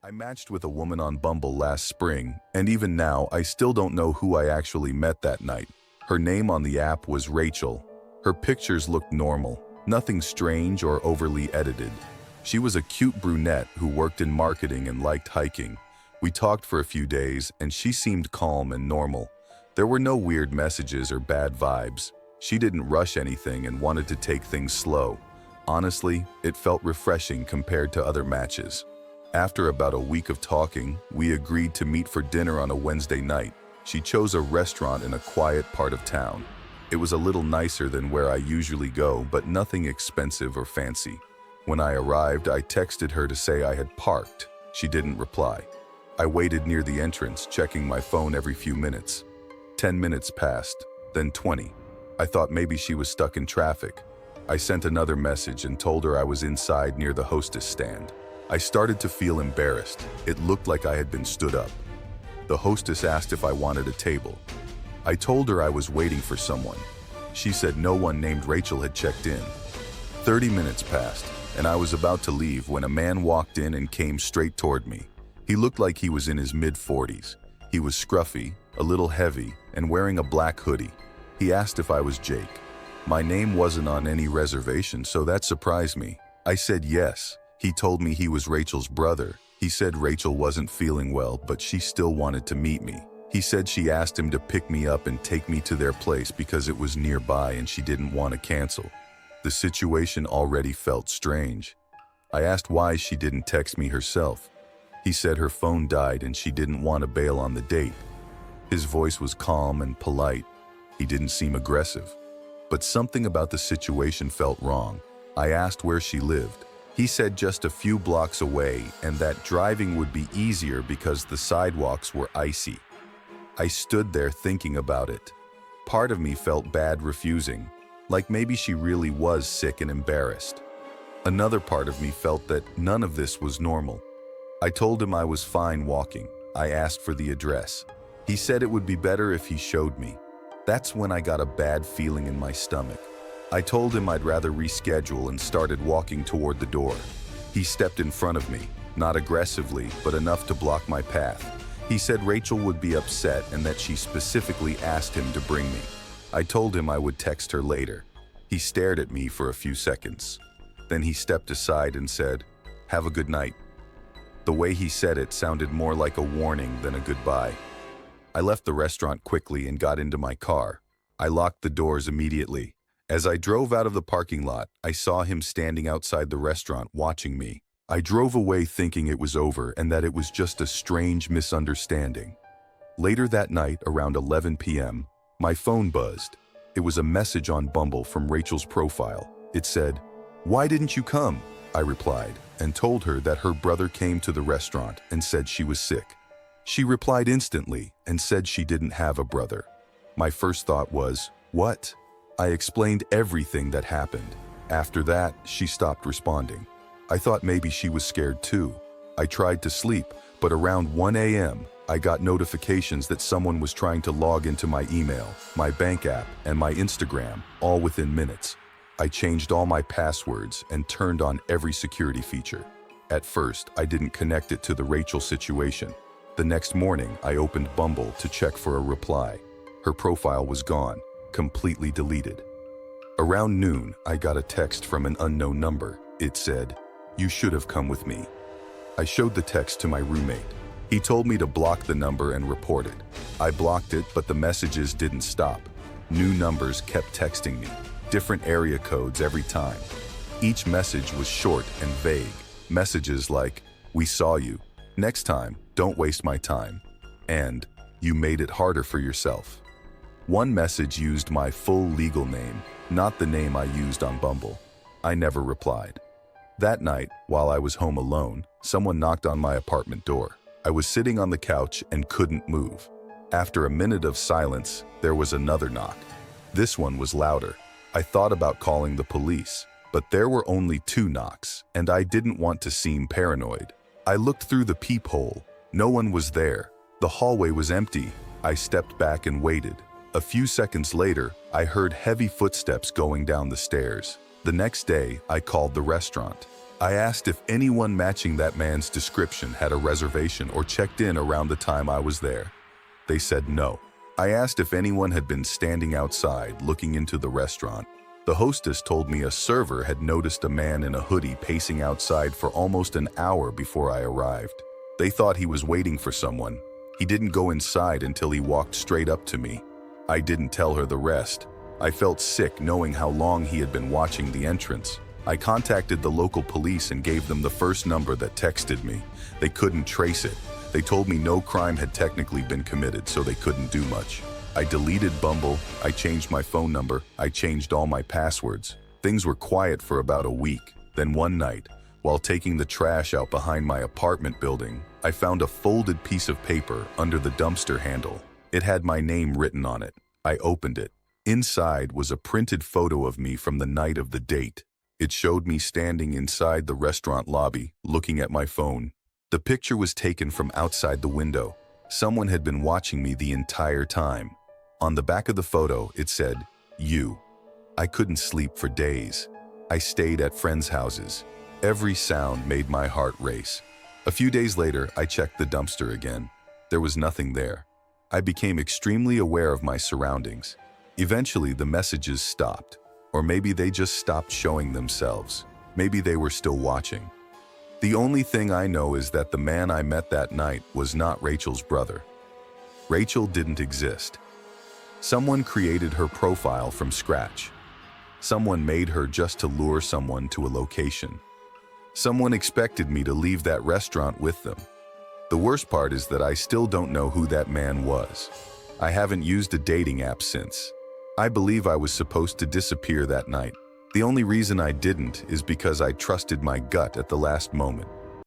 I matched with a woman on Bumble last spring, and even now, I still don't know who I actually met that night. Her name on the app was Rachel. Her pictures looked normal, nothing strange or overly edited. She was a cute brunette who worked in marketing and liked hiking. We talked for a few days, and she seemed calm and normal. There were no weird messages or bad vibes. She didn't rush anything and wanted to take things slow. Honestly, it felt refreshing compared to other matches. After about a week of talking, we agreed to meet for dinner on a Wednesday night. She chose a restaurant in a quiet part of town. It was a little nicer than where I usually go, but nothing expensive or fancy. When I arrived, I texted her to say I had parked. She didn't reply. I waited near the entrance, checking my phone every few minutes. 10 minutes passed, then 20. I thought maybe she was stuck in traffic. I sent another message and told her I was inside near the hostess stand. I started to feel embarrassed. It looked like I had been stood up. The hostess asked if I wanted a table. I told her I was waiting for someone. She said no one named Rachel had checked in. 30 minutes passed, and I was about to leave when a man walked in and came straight toward me. He looked like he was in his mid-40s. He was scruffy, a little heavy, and wearing a black hoodie. He asked if I was Jake. My name wasn't on any reservation, so that surprised me. I said yes. He told me he was Rachel's brother. He said Rachel wasn't feeling well, but she still wanted to meet me. He said she asked him to pick me up and take me to their place because it was nearby and she didn't want to cancel. The situation already felt strange. I asked why she didn't text me herself. He said her phone died and she didn't want to bail on the date. His voice was calm and polite. He didn't seem aggressive. But something about the situation felt wrong. I asked where she lived. He said just a few blocks away and that driving would be easier because the sidewalks were icy. I stood there thinking about it. Part of me felt bad refusing, like maybe she really was sick and embarrassed. Another part of me felt that none of this was normal. I told him I was fine walking. I asked for the address. He said it would be better if he showed me. That's when I got a bad feeling in my stomach. I told him I'd rather reschedule and started walking toward the door. He stepped in front of me, not aggressively, but enough to block my path. He said Rachel would be upset and that she specifically asked him to bring me. I told him I would text her later. He stared at me for a few seconds. Then he stepped aside and said, "Have a good night." The way he said it sounded more like a warning than a goodbye. I left the restaurant quickly and got into my car. I locked the doors immediately. As I drove out of the parking lot, I saw him standing outside the restaurant watching me. I drove away thinking it was over and that it was just a strange misunderstanding. Later that night, around 11 p.m., my phone buzzed. It was a message on Bumble from Rachel's profile. It said, "Why didn't you come?" I replied and told her that her brother came to the restaurant and said she was sick. She replied instantly and said she didn't have a brother. My first thought was, what? I explained everything that happened. After that, she stopped responding. I thought maybe she was scared too. I tried to sleep, but around 1 a.m., I got notifications that someone was trying to log into my email, my bank app, and my Instagram, all within minutes. I changed all my passwords and turned on every security feature. At first, I didn't connect it to the Rachel situation. The next morning, I opened Bumble to check for a reply. Her profile was gone, completely deleted. Around noon, I got a text from an unknown number. It said, "You should have come with me." I showed the text to my roommate. He told me to block the number and report it. I blocked it, but the messages didn't stop. New numbers kept texting me, different area codes every time. Each message was short and vague. Messages like, "We saw you. Next time, don't waste my time." And, "You made it harder for yourself." One message used my full legal name, not the name I used on Bumble. I never replied. That night, while I was home alone, someone knocked on my apartment door. I was sitting on the couch and couldn't move. After a minute of silence, there was another knock. This one was louder. I thought about calling the police, but there were only 2 knocks, and I didn't want to seem paranoid. I looked through the peephole. No one was there. The hallway was empty. I stepped back and waited. A few seconds later, I heard heavy footsteps going down the stairs. The next day, I called the restaurant. I asked if anyone matching that man's description had a reservation or checked in around the time I was there. They said no. I asked if anyone had been standing outside looking into the restaurant. The hostess told me a server had noticed a man in a hoodie pacing outside for almost an hour before I arrived. They thought he was waiting for someone. He didn't go inside until he walked straight up to me. I didn't tell her the rest. I felt sick knowing how long he had been watching the entrance. I contacted the local police and gave them the first number that texted me. They couldn't trace it. They told me no crime had technically been committed, so they couldn't do much. I deleted Bumble, I changed my phone number, I changed all my passwords. Things were quiet for about a week. Then one night, while taking the trash out behind my apartment building, I found a folded piece of paper under the dumpster handle. It had my name written on it. I opened it. Inside was a printed photo of me from the night of the date. It showed me standing inside the restaurant lobby, looking at my phone. The picture was taken from outside the window. Someone had been watching me the entire time. On the back of the photo, it said, "You." I couldn't sleep for days. I stayed at friends' houses. Every sound made my heart race. A few days later, I checked the dumpster again. There was nothing there. I became extremely aware of my surroundings. Eventually, the messages stopped. Or maybe they just stopped showing themselves. Maybe they were still watching. The only thing I know is that the man I met that night was not Rachel's brother. Rachel didn't exist. Someone created her profile from scratch. Someone made her just to lure someone to a location. Someone expected me to leave that restaurant with them. The worst part is that I still don't know who that man was. I haven't used a dating app since. I believe I was supposed to disappear that night. The only reason I didn't is because I trusted my gut at the last moment.